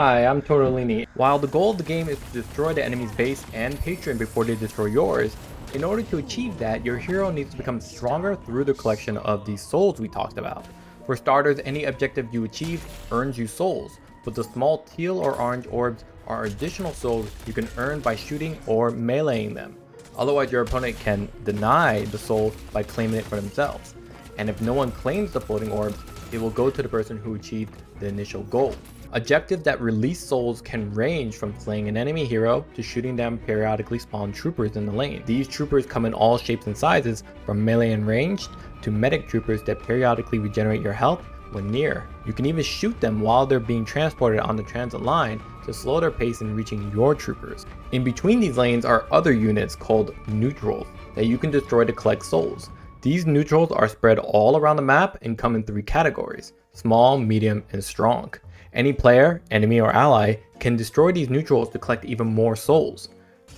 Hi, I'm Torte de Lini. While the goal of the game is to destroy the enemy's base and patron before they destroy yours, in order to achieve that, your hero needs to become stronger through the collection of these souls we talked about. For starters, any objective you achieve earns you souls, but the small teal or orange orbs are additional souls you can earn by shooting or meleeing them. Otherwise, your opponent can deny the soul by claiming it for themselves. And if no one claims the floating orbs, it will go to the person who achieved the initial goal. Objectives that release souls can range from slaying an enemy hero to shooting down periodically spawned troopers in the lane. These troopers come in all shapes and sizes, from melee and ranged to medic troopers that periodically regenerate your health when near. You can even shoot them while they're being transported on the transit line to slow their pace in reaching your troopers. In between these lanes are other units called neutrals that you can destroy to collect souls. These neutrals are spread all around the map and come in three categories: small, medium, and strong. Any player, enemy, or ally can destroy these neutrals to collect even more souls.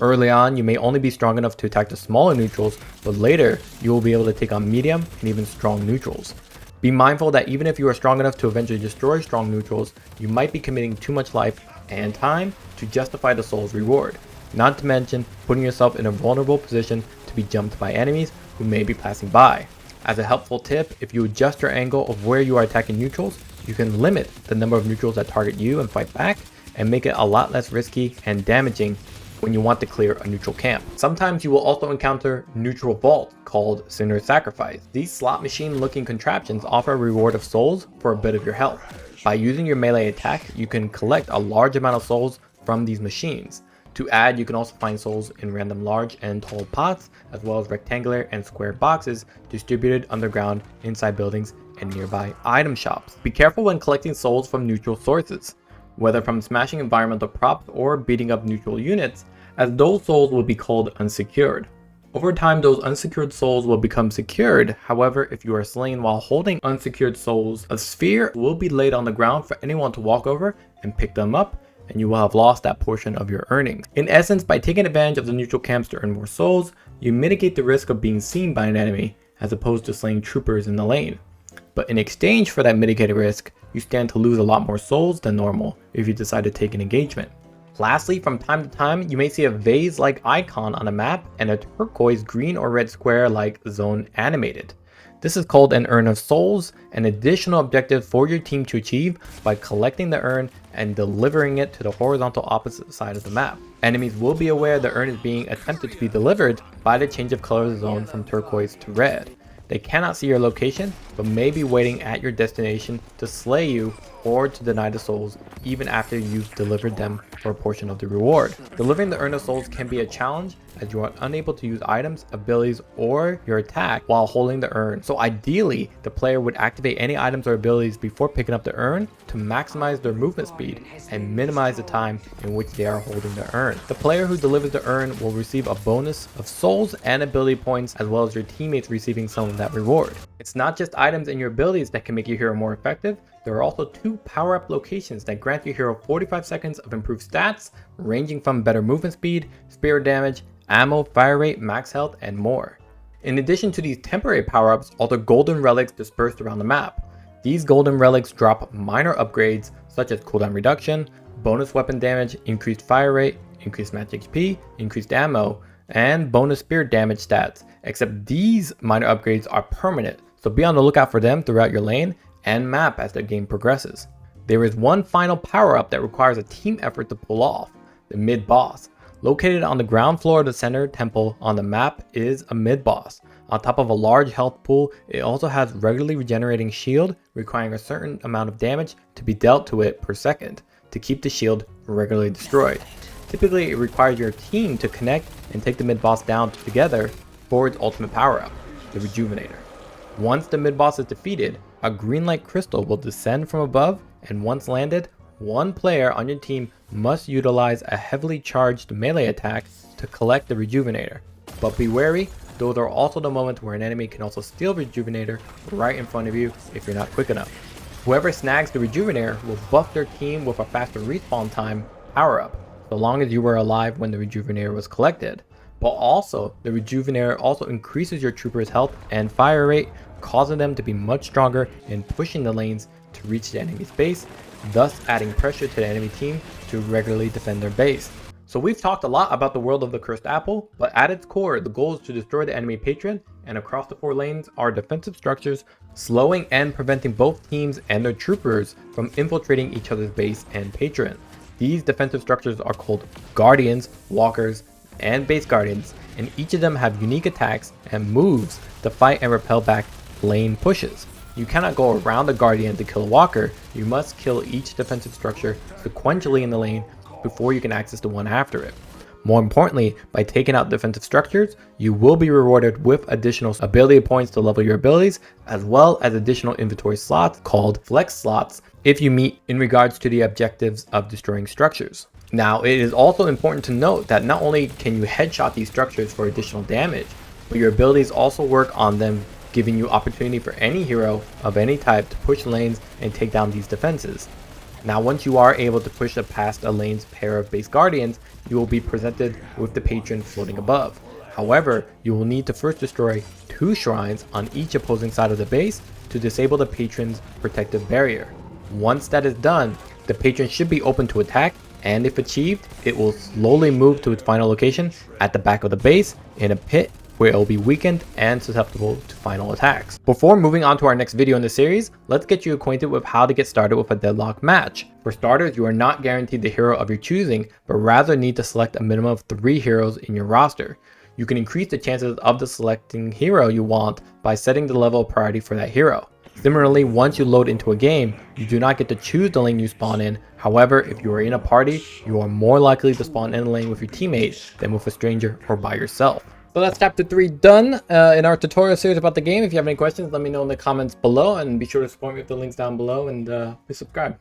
Early on, you may only be strong enough to attack the smaller neutrals, but later, you will be able to take on medium and even strong neutrals. Be mindful that even if you are strong enough to eventually destroy strong neutrals, you might be committing too much life and time to justify the soul's reward, not to mention putting yourself in a vulnerable position to be jumped by enemies who may be passing by. As a helpful tip, if you adjust your angle of where you are attacking neutrals, you can limit the number of neutrals that target you and fight back, and make it a lot less risky and damaging when you want to clear a neutral camp. Sometimes you will also encounter neutral vaults called Sinner's Sacrifice. These slot machine looking contraptions offer a reward of souls for a bit of your health. By using your melee attack, you can collect a large amount of souls from these machines. To add, you can also find souls in random large and tall pots, as well as rectangular and square boxes distributed underground inside buildings and nearby item shops. Be careful when collecting souls from neutral sources, whether from smashing environmental props or beating up neutral units, as those souls will be called unsecured. Over time, those unsecured souls will become secured. However, if you are slain while holding unsecured souls, a sphere will be laid on the ground for anyone to walk over and pick them up, and you will have lost that portion of your earnings. In essence, by taking advantage of the neutral camps to earn more souls, you mitigate the risk of being seen by an enemy, as opposed to slaying troopers in the lane. But in exchange for that mitigated risk, you stand to lose a lot more souls than normal if you decide to take an engagement. Lastly, from time to time, you may see a vase-like icon on a map and a turquoise green or red square-like zone animated. This is called an urn of souls, an additional objective for your team to achieve by collecting the urn and delivering it to the horizontal opposite side of the map. Enemies will be aware the urn is being attempted to be delivered by the change of color of the zone from turquoise to red. They cannot see your location, but may be waiting at your destination to slay you or to deny the souls even after you've delivered them for a portion of the reward. Delivering the urn of souls can be a challenge as you are unable to use items, abilities, or your attack while holding the urn. So ideally, the player would activate any items or abilities before picking up the urn to maximize their movement speed and minimize the time in which they are holding the urn. The player who delivers the urn will receive a bonus of souls and ability points, as well as your teammates receiving some of that reward. It's not just items and your abilities that can make your hero more effective. There are also 2 power-up locations that grant your hero 45 seconds of improved stats, ranging from better movement speed, spirit damage, ammo, fire rate, max health, and more. In addition to these temporary power-ups are the golden relics dispersed around the map. These golden relics drop minor upgrades such as cooldown reduction, bonus weapon damage, increased fire rate, increased match HP, increased ammo, and bonus spirit damage stats, except these minor upgrades are permanent, so be on the lookout for them throughout your lane and map as the game progresses. There is one final power-up that requires a team effort to pull off: the mid-boss. Located on the ground floor of the center temple on the map is a mid-boss. On top of a large health pool, it also has regularly regenerating shield, requiring a certain amount of damage to be dealt to it per second to keep the shield regularly destroyed. Typically, it requires your team to connect and take the mid-boss down together for its ultimate power-up, the Rejuvenator. Once the mid-boss is defeated, a green light crystal will descend from above, and once landed, one player on your team must utilize a heavily charged melee attack to collect the Rejuvenator. But be wary, those are also the moments where an enemy can also steal Rejuvenator right in front of you if you're not quick enough. Whoever snags the Rejuvenator will buff their team with a faster respawn time power-up, so long as you were alive when the Rejuvenator was collected. But also, the Rejuvenator also increases your trooper's health and fire rate, causing them to be much stronger and pushing the lanes to reach the enemy's base, thus adding pressure to the enemy team to regularly defend their base. So we've talked a lot about the world of the Cursed Apple, but at its core, the goal is to destroy the enemy patron, and across the 4 lanes are defensive structures, slowing and preventing both teams and their troopers from infiltrating each other's base and patron. These defensive structures are called Guardians, Walkers, and Base Guardians, and each of them have unique attacks and moves to fight and repel back lane pushes. You cannot go around a Guardian to kill a Walker, you must kill each defensive structure sequentially in the lane before you can access the one after it. More importantly, by taking out defensive structures, you will be rewarded with additional ability points to level your abilities, as well as additional inventory slots called flex slots if you meet in regards to the objectives of destroying structures. Now, it is also important to note that not only can you headshot these structures for additional damage, but your abilities also work on them, giving you opportunity for any hero of any type to push lanes and take down these defenses. Now, once you are able to push past a lane's pair of base guardians, you will be presented with the patron floating above. However, you will need to first destroy 2 shrines on each opposing side of the base to disable the patron's protective barrier. Once that is done, the patron should be open to attack, and if achieved, it will slowly move to its final location at the back of the base in a pit where it will be weakened and susceptible to final attacks. Before moving on to our next video in the series, let's get you acquainted with how to get started with a Deadlock match. For starters, you are not guaranteed the hero of your choosing, but rather need to select a minimum of 3 heroes in your roster. You can increase the chances of the selecting hero you want by setting the level of priority for that hero. Similarly, once you load into a game, you do not get to choose the lane you spawn in. However, if you are in a party, you are more likely to spawn in a lane with your teammate than with a stranger or by yourself. So that's chapter 3 done in our tutorial series about the game. If you have any questions, let me know in the comments below, and be sure to support me with the links down below, and please subscribe.